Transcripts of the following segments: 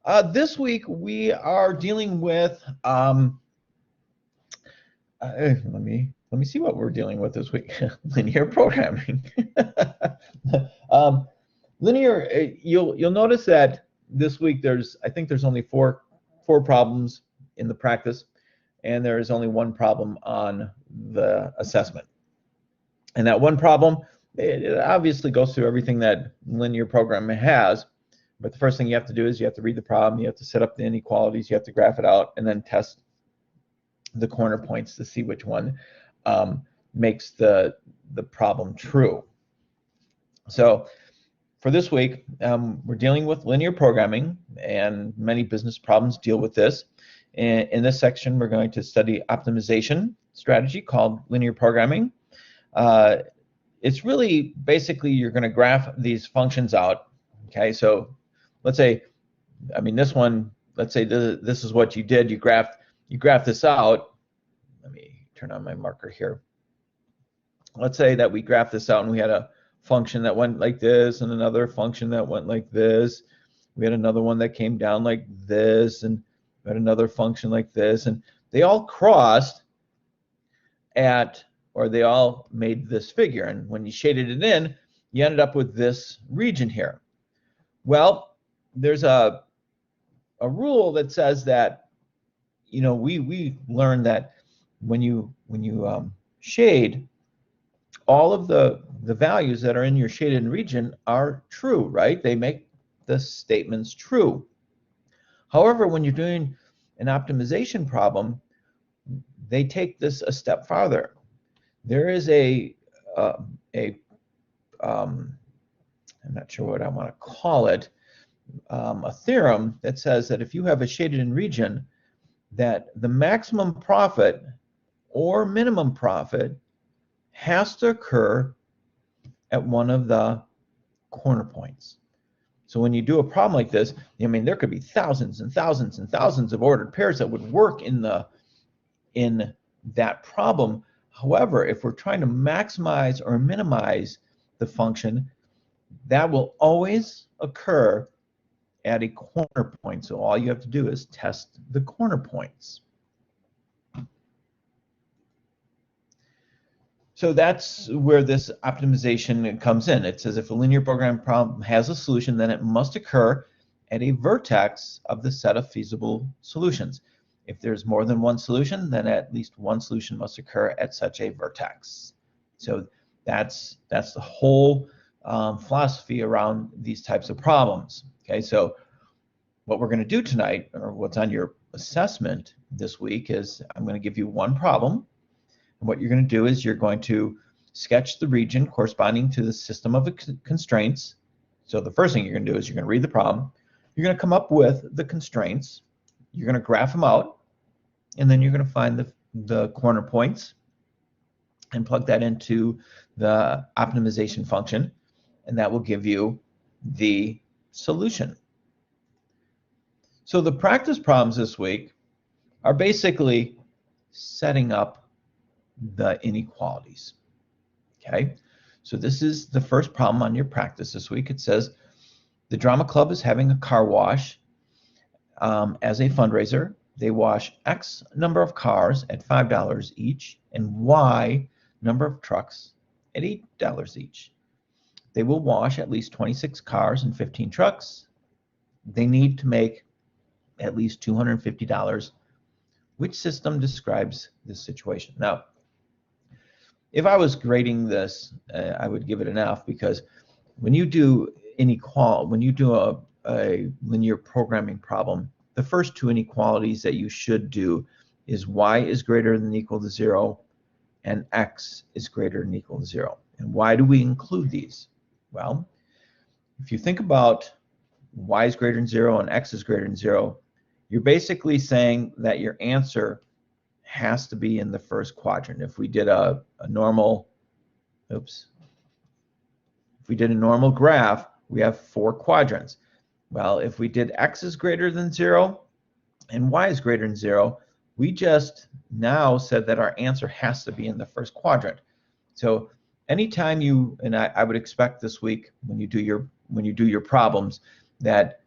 This week we are dealing with let me see what we're dealing with this week. Linear programming. um, linear. You'll notice that this week I think there's only four problems in the practice, and there is only one problem on the assessment. And that one problem, it obviously goes through everything that linear programming has. But the first thing you have to do is you have to read the problem, you have to set up the inequalities, you have to graph it out, and then test the corner points to see which one makes the problem true. So for this week, we're dealing with linear programming, and many business problems deal with this. In this section, we're going to study optimization strategy called linear programming. It's really basically you're going to graph these functions out. Okay, so let's say, this one, let's say this is what you did. You graphed this out. Let me turn on my marker here. Let's say that we graphed this out and we had a function that went like this and another function that went like this. We had another one that came down like this, and we had another function like this, and they all crossed or they all made this figure. And when you shaded it in, you ended up with this region here. Well, there's a rule that says that, we learned that when you shade, all of the values that are in your shaded region are true, right? They make the statements true. However, when you're doing an optimization problem, they take this a step farther. There is I'm not sure what I want to call it, a theorem that says that if you have a shaded in region, that the maximum profit or minimum profit has to occur at one of the corner points. So when you do a problem like this, there could be thousands and thousands and thousands of ordered pairs that would work in that problem. However, if we're trying to maximize or minimize the function, that will always occur at a corner point. So all you have to do is test the corner points. So that's where this optimization comes in. It says if a linear programming problem has a solution, then it must occur at a vertex of the set of feasible solutions. If there's more than one solution, then at least one solution must occur at such a vertex. So that's the whole philosophy around these types of problems. Okay, so what we're going to do tonight, or what's on your assessment this week, is I'm going to give you one problem. And what you're going to do is you're going to sketch the region corresponding to the system of constraints. So the first thing you're going to do is you're going to read the problem. You're going to come up with the constraints. You're going to graph them out. And then you're going to find the corner points and plug that into the optimization function. And that will give you the solution. So the practice problems this week are basically setting up the inequalities. Okay, so this is the first problem on your practice this week. It says the drama club is having a car wash as a fundraiser. They wash X number of cars at $5 each and Y number of trucks at $8 each. They will wash at least 26 cars and 15 trucks. They need to make at least $250. Which system describes this situation? Now, if I was grading this, I would give it an F, because when you do a linear programming problem, the first two inequalities that you should do is Y is greater than or equal to 0 and X is greater than or equal to 0. And why do we include these? Well, if you think about Y is greater than 0 and X is greater than 0, you're basically saying that your answer has to be in the first quadrant. If we did a normal graph, we have 4 quadrants. Well, if we did X is greater than 0 and Y is greater than 0, we just now said that our answer has to be in the first quadrant. So anytime I would expect this week when you do your problems that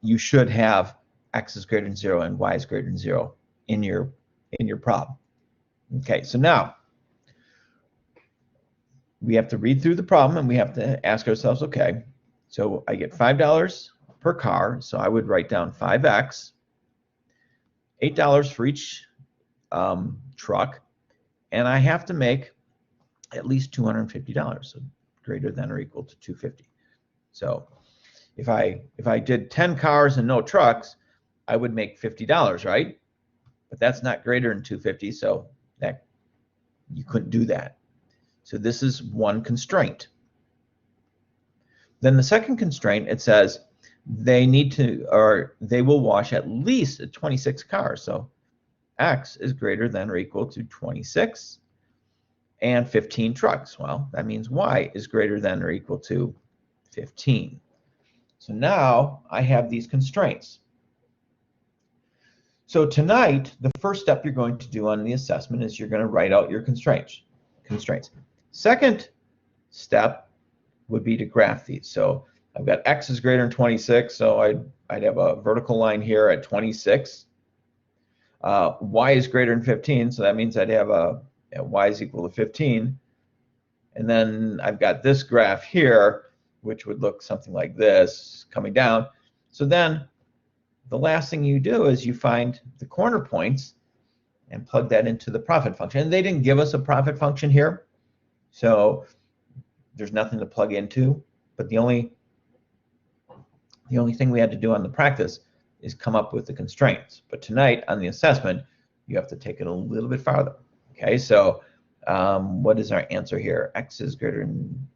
you should have x is greater than 0 and y is greater than 0 in your problem. Okay, so now we have to read through the problem and we have to ask ourselves, okay, so I get $5 per car, so I would write down 5x, $8 for each truck, and I have to make at least $250, so greater than or equal to 250. So if I did 10 cars and no trucks, I would make $50, right? But that's not greater than 250, so that you couldn't do that. So this is one constraint. Then the second constraint, it says they need to, or they will wash at least 26 cars. So x is greater than or equal to 26 and 15 trucks. Well, that means y is greater than or equal to 15. So now I have these constraints. So tonight, the first step you're going to do on the assessment is you're going to write out your constraints. Second step would be to graph these. So I've got x is greater than 26, so I'd have a vertical line here at 26. Y is greater than 15, so that means I'd have y is equal to 15. And then I've got this graph here, which would look something like this coming down. So then the last thing you do is you find the corner points and plug that into the profit function. And they didn't give us a profit function here, so there's nothing to plug into. But the only thing we had to do on the practice is come up with the constraints. But tonight on the assessment, you have to take it a little bit farther. Okay, so what is our answer here? X is greater than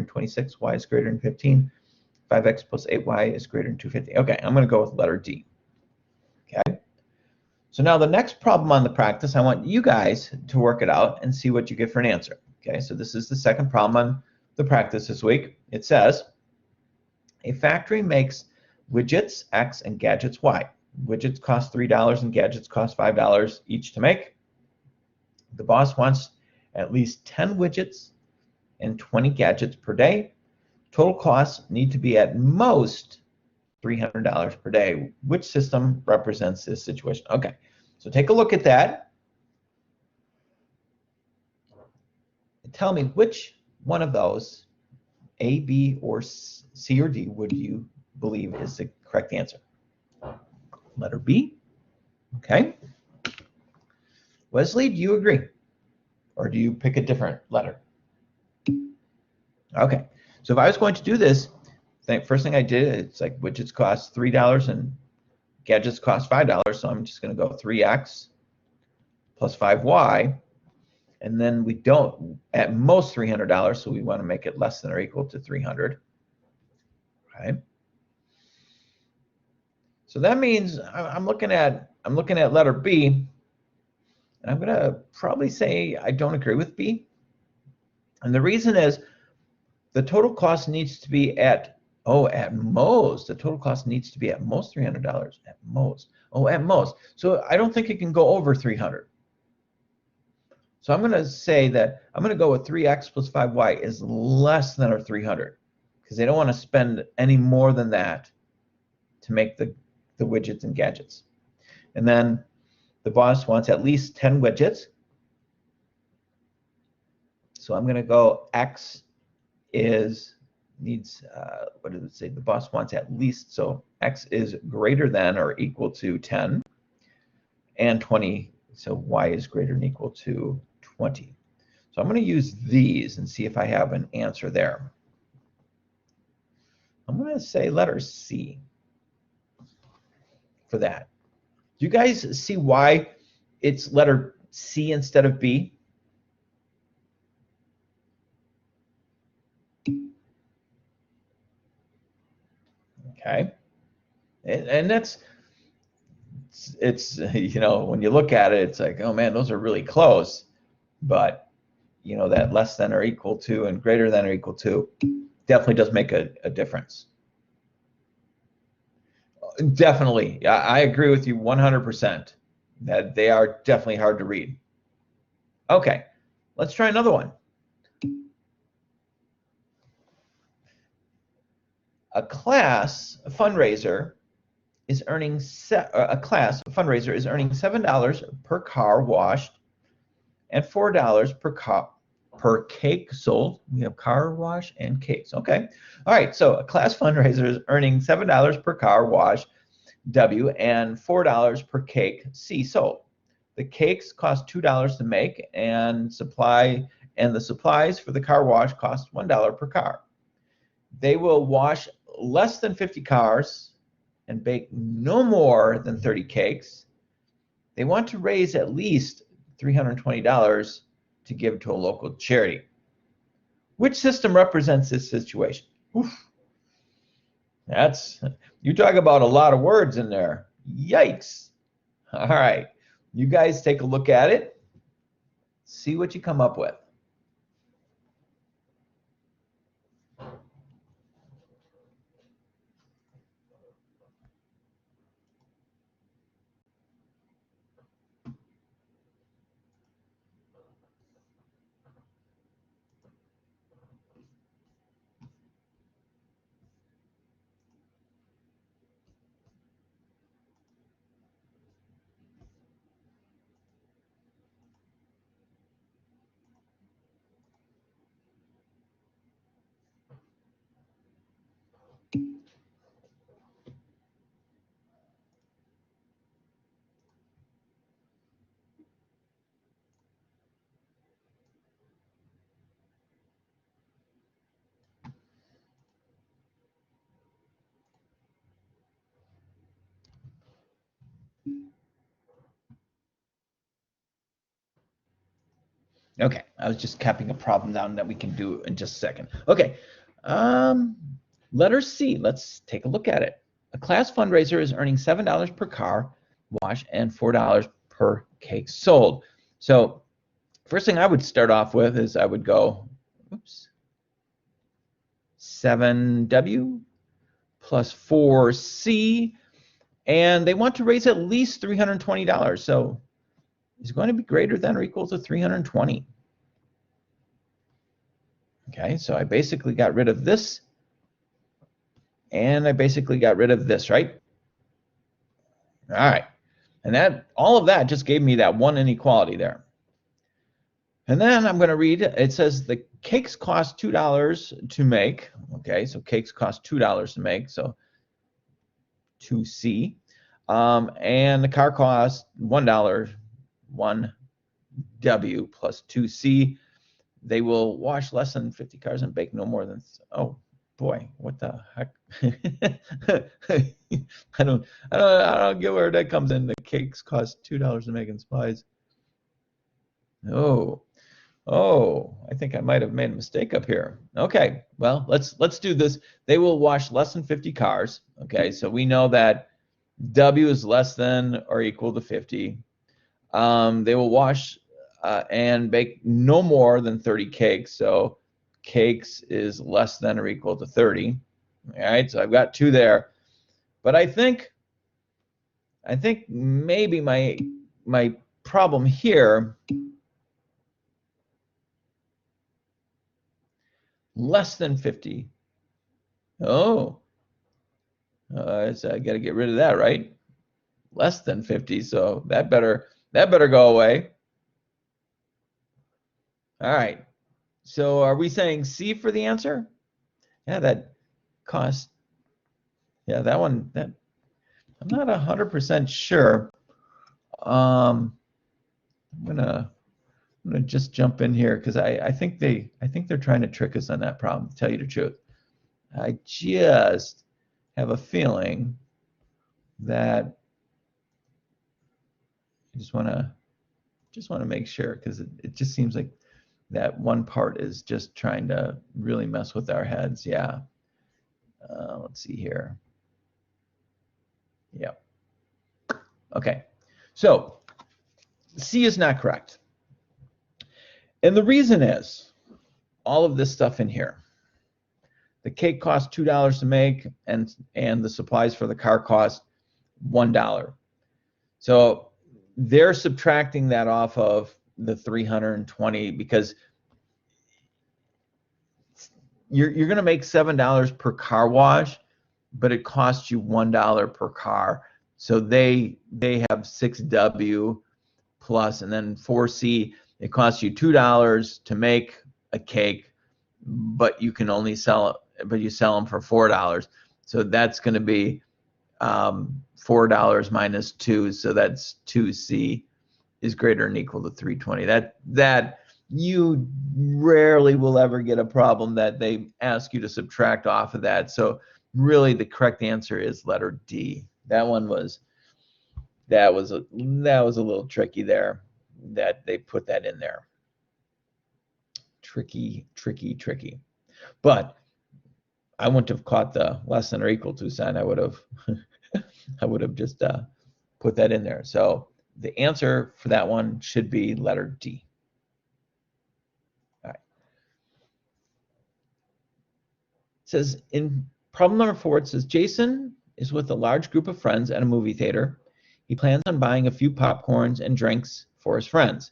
26, y is greater than 15, 5x plus 8y is greater than 250. Okay, I'm going to go with letter D. Okay, so now the next problem on the practice, I want you guys to work it out and see what you get for an answer. Okay, so this is the second problem on the practice this week. It says, a factory makes widgets X and gadgets Y. Widgets cost $3 and gadgets cost $5 each to make. The boss wants at least 10 widgets and 20 gadgets per day. Total costs need to be at most $300 per day. Which system represents this situation? Okay, so take a look at that. And tell me which one of those, A, B, or C, or D, would you believe is the correct answer? Letter B. Okay. Wesley, do you agree? Or do you pick a different letter? Okay. So if I was going to do this, first thing I did, it's like widgets cost $3 and gadgets cost $5. So I'm just going to go 3x plus 5y. And then we don't, at most $300, so we want to make it less than or equal to 300. Okay. So that means I'm looking at letter B, and I'm going to probably say I don't agree with B. And the reason is the total cost needs to be at most. The total cost needs to be at most $300. At most. Oh, at most. So I don't think it can go over 300. So I'm going to say that I'm going to go with 3x plus 5y is less than or 300 because they don't want to spend any more than that to make the widgets and gadgets. And then the boss wants at least 10 widgets. So I'm going to go x needs, what does it say? The boss wants at least, so x is greater than or equal to 10 and 20, so y is greater than or equal to 20. So I'm going to use these and see if I have an answer there. I'm going to say letter C for that. Do you guys see why it's letter C instead of B? Okay, and that's, it's you know, when you look at it, it's like, oh man, those are really close, but you know, that less than or equal to and greater than or equal to definitely does make a difference. Definitely, I agree with you 100% that they are definitely hard to read. Okay, let's try another one. a class fundraiser is earning $7 per car washed and $4 per cake sold. We have car wash and cakes. Okay. All right. So a class fundraiser is earning $7 per car wash, W, and $4 per cake, C, sold. The cakes cost $2 to make, and the supplies for the car wash cost $1 per car. They will wash less than 50 cars and bake no more than 30 cakes. They want to raise at least $320 to give to a local charity. Which system represents this situation? Oof. You talk about a lot of words in there. Yikes. All right, you guys take a look at it, see what you come up with. Okay, I was just capping a problem down that we can do in just a second. Okay, letter C, let's take a look at it. A class fundraiser is earning $7 per car wash and $4 per cake sold. So first thing I would start off with is I would go, 7W plus 4C, and they want to raise at least $320. So is going to be greater than or equal to 320. Okay, so I basically got rid of this, and I basically got rid of this, right? All right, and all of that just gave me that one inequality there. And then I'm going to read, it says the cakes cost $2 to make. Okay, so cakes cost $2 to make, so 2C. And the car cost $1, 1W plus 2C. They will wash less than 50 cars and bake no more than, oh boy, what the heck? I don't get where that comes in. The cakes cost $2 to make in supplies. Oh, I think I might have made a mistake up here. Okay, well, let's do this. They will wash less than 50 cars. Okay, so we know that W is less than or equal to 50. They will wash and bake no more than 30 cakes. So cakes is less than or equal to 30. All right, so I've got 2 there. But I think maybe my problem here, less than 50. Oh, so I got to get rid of that, right? Less than 50, so that better go away. All right, so are we saying C for the answer? Yeah, that cost, yeah, that one, that I'm not 100% sure. I'm gonna just jump in here because I think they're trying to trick us on that problem, to tell you the truth. I just have a feeling that I just want to make sure, because it just seems like that one part is just trying to really mess with our heads. Yeah. Let's see here. Yep. Okay. So C is not correct. And the reason is all of this stuff in here. The cake costs $2 to make, and the supplies for the car cost $1. So they're subtracting that off of the 320 because you're going to make $7 per car wash, but it costs you $1 per car. So they have 6W plus, and then 4C, it costs you $2 to make a cake, but you can only sell it, but you sell them for $4. So that's going to be $4 minus 2, so that's 2C is greater than or equal to 320. That you rarely will ever get a problem that they ask you to subtract off of that. So really the correct answer is letter D. That was a little tricky there, that they put that in there. Tricky. But I wouldn't have caught the less than or equal to sign. I would have just put that in there. So the answer for that one should be letter D. All right. It says in problem number 4, it says Jason is with a large group of friends at a movie theater. He plans on buying a few popcorns and drinks for his friends.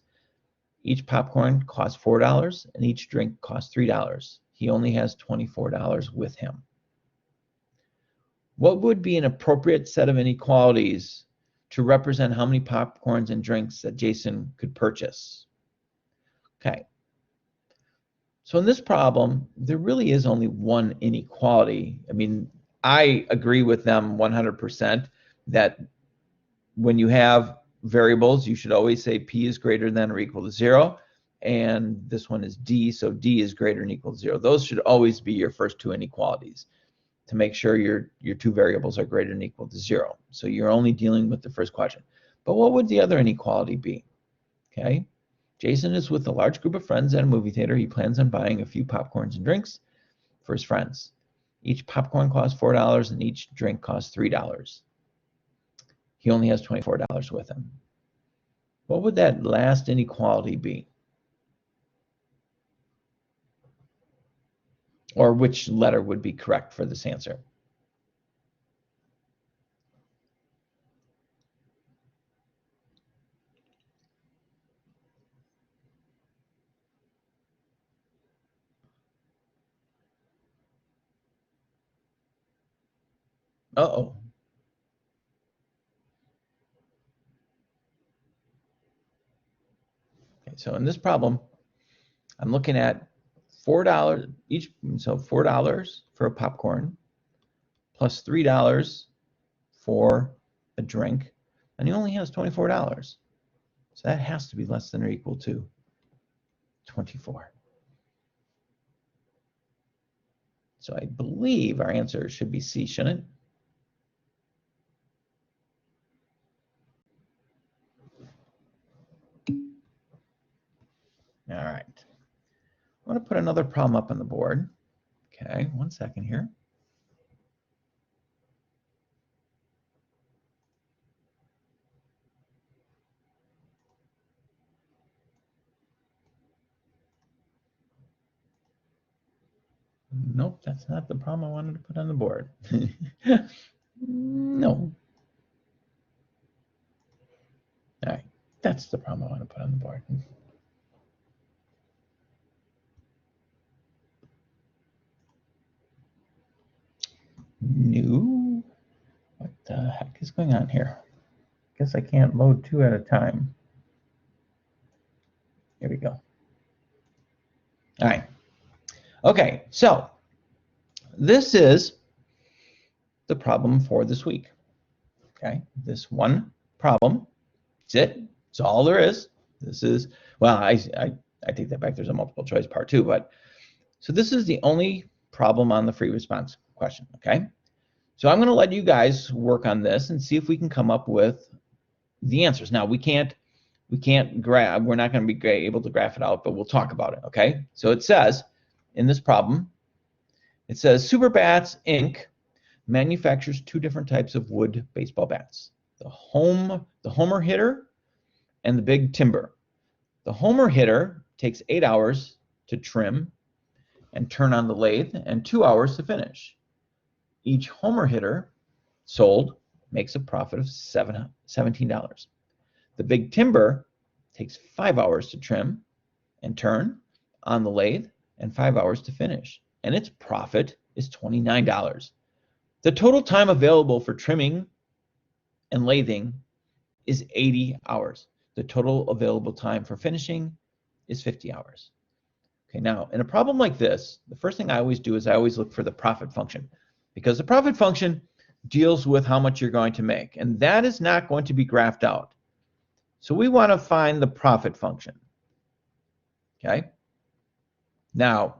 Each popcorn costs $4 and each drink costs $3. He only has $24 with him. What would be an appropriate set of inequalities to represent how many popcorns and drinks that Jason could purchase? Okay. So in this problem, there really is only one inequality. I mean, I agree with them 100% that when you have variables, you should always say P is greater than or equal to 0. And this one is D, so D is greater than or equal to 0. Those should always be your first two inequalities to make sure your two variables are greater than or equal to 0. So you're only dealing with the first question. But what would the other inequality be? Okay. Jason is with a large group of friends at a movie theater. He plans on buying a few popcorns and drinks for his friends. Each popcorn costs $4 and each drink costs $3. He only has $24 with him. What would that last inequality be? Or which letter would be correct for this answer? Uh-oh. Okay, so in this problem, I'm looking at $4 each, so $4 for a popcorn plus $3 for a drink, and he only has $24. So that has to be less than or equal to 24. So I believe our answer should be C, shouldn't it? All right. I want to put another problem up on the board. Okay, 1 second here. Nope, that's not the problem I wanted to put on the board. No. All right, that's the problem I want to put on the board. New. What the heck is going on here? Guess I can't load two at a time. Here we go. All right. Okay, so this is the problem for this week. Okay, this one problem. That's it. That's all there is. This is, well, I take that back. There's a multiple choice part too, but so this is the only problem on the free response question. Okay, so I'm going to let you guys work on this and see if we can come up with the answers. Now we can't grab. We're not going to be able to graph it out, but we'll talk about it. Okay, so it says in this problem, it says Superbats Inc. manufactures two different types of wood baseball bats: the Homer hitter and the Big Timber. The Homer hitter takes 8 hours to trim and turn on the lathe and 2 hours to finish. Each Homer hitter sold makes a profit of $17. The Big Timber takes 5 hours to trim and turn on the lathe and 5 hours to finish, and its profit is $29. The total time available for trimming and lathing is 80 hours. The total available time for finishing is 50 hours. Okay, now in a problem like this, the first thing I always do is I always look for the profit function, because the profit function deals with how much you're going to make, and that is not going to be graphed out. So we want to find the profit function. Okay. Now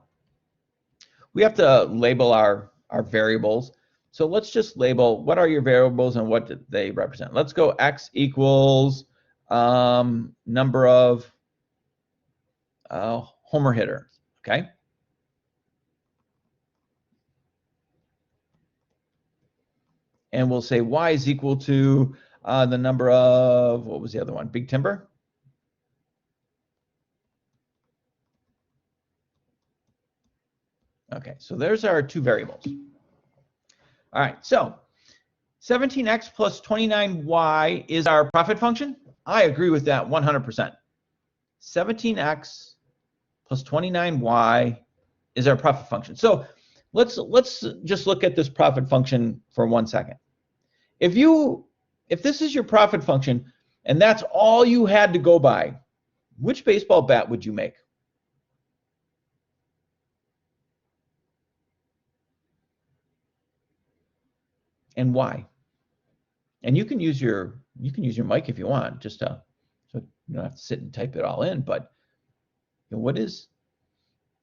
we have to label our variables. So let's just label what are your variables and what do they represent. Let's go x equals number of homer hitter. Okay. And we'll say y is equal to the number of, what was the other one? Big timber? Okay, so there's our two variables. All right, so 17x plus 29y is our profit function. I agree with that 100%. 17x plus 29y is our profit function. So let's just look at this profit function for 1 second. If this is your profit function and that's all you had to go by, which baseball bat would you make? And why? And you can use your mic if you want, just so you don't have to sit and type it all in. But what is,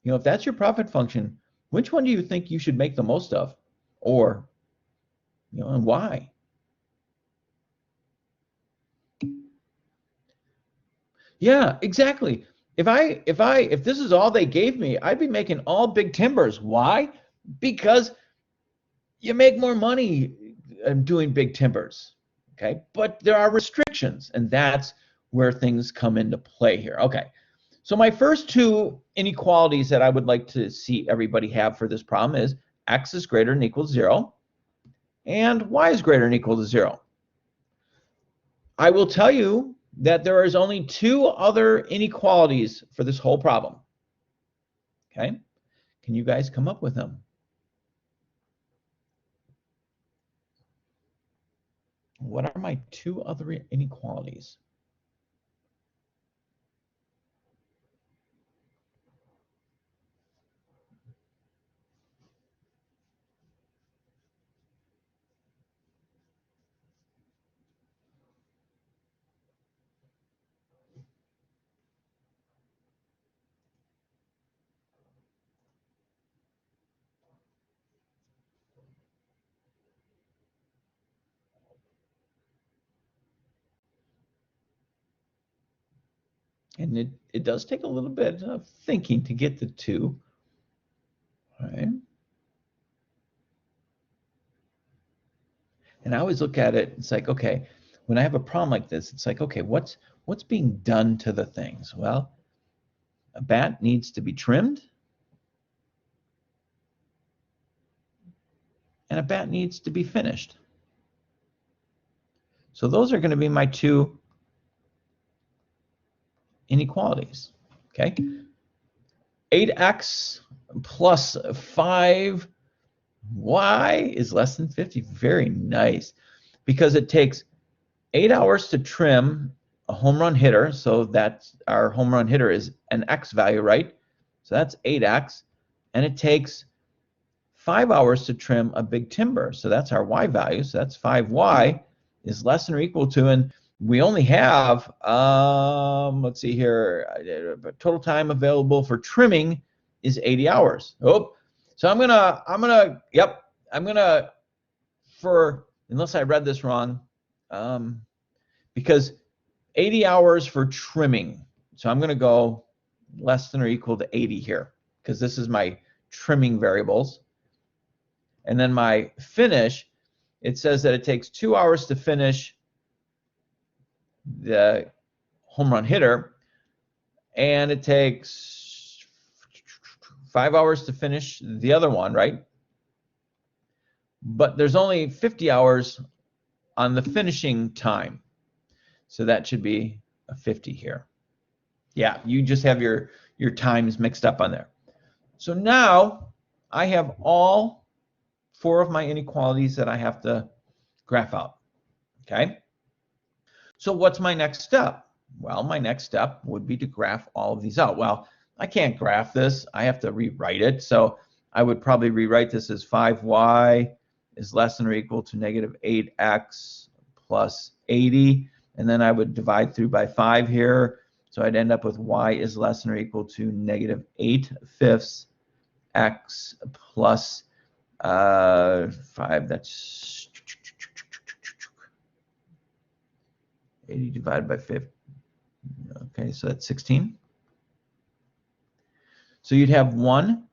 if that's your profit function, which one do you think you should make the most of, or and why? Yeah, exactly. If this is all they gave me, I'd be making all big timbers. Why? Because you make more money doing big timbers. Okay, but there are restrictions, and that's where things come into play here. Okay, so my first two inequalities that I would like to see everybody have for this problem is x is greater than or equal to 0 and y is greater than or equal to 0. I will tell you that there is only two other inequalities for this whole problem. Okay, can you guys come up with them? What are my two other inequalities? And it does take a little bit of thinking to get the two. All right. And I always look at it, it's like, okay, when I have a problem like this, it's like, okay, what's being done to the things? Well, a bat needs to be trimmed, and a bat needs to be finished. So those are going to be my two inequalities. Okay, 8x plus 5y is less than 50. Very nice, because it takes 8 hours to trim a home run hitter. So that's our home run hitter is an x value, right? So that's 8x, and it takes 5 hours to trim a big timber. So that's our y value. So that's 5y is less than or equal to, and we only have, let's see here, total time available for trimming is 80 hours. Oh, so I'm gonna, unless I read this wrong, because 80 hours for trimming. So I'm gonna go less than or equal to 80 here, because this is my trimming variables. And then my finish, it says that it takes 2 hours to finish the home run hitter, and it takes 5 hours to finish the other one, right? But there's only 50 hours on the finishing time. So that should be a 50 here. Yeah, you just have your times mixed up on there. So now I have all 4 of my inequalities that I have to graph out, okay? So what's my next step? Well, my next step would be to graph all of these out. Well, I can't graph this. I have to rewrite it. So I would probably rewrite this as 5y is less than or equal to negative 8x plus 80. And then I would divide through by 5 here. So I'd end up with y is less than or equal to negative 8/5 x plus 5. That's 80 divided by 50. Okay, so that's 16. So you'd have 1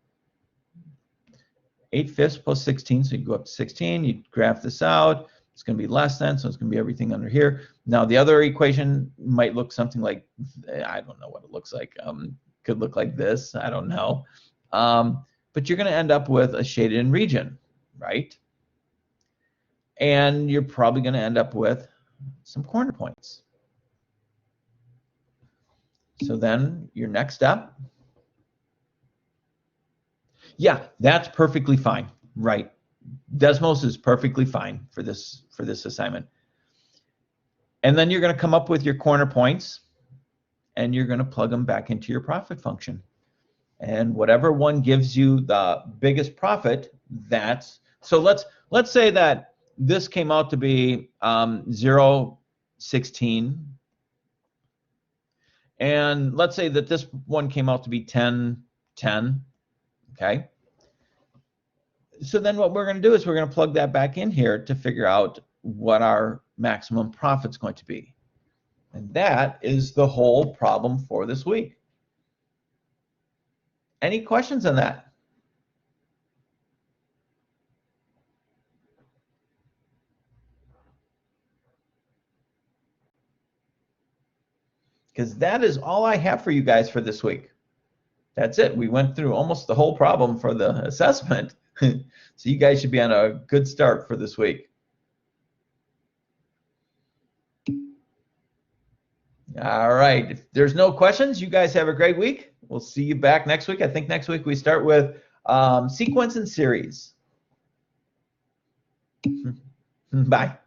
8/5 plus 16, so you go up to 16, you graph this out, it's going to be less than, so it's going to be everything under here. Now the other equation might look something like, I don't know what it looks like, could look like this, I don't know. But you're going to end up with a shaded in region, right? And you're probably going to end up with some corner points. So then your next step, yeah, that's perfectly fine, right? Desmos is perfectly fine for this assignment. And then you're going to come up with your corner points, and you're going to plug them back into your profit function. And whatever one gives you the biggest profit, that's, so let's say that this came out to be 0.16, and let's say that this one came out to be 10.10. Okay. So then what we're going to do is we're going to plug that back in here to figure out what our maximum profit's going to be. And that is the whole problem for this week. Any questions on that? Because that is all I have for you guys for this week. That's it. We went through almost the whole problem for the assessment. So you guys should be on a good start for this week. All right. If there's no questions, you guys have a great week. We'll see you back next week. I think next week we start with sequence and series. Bye.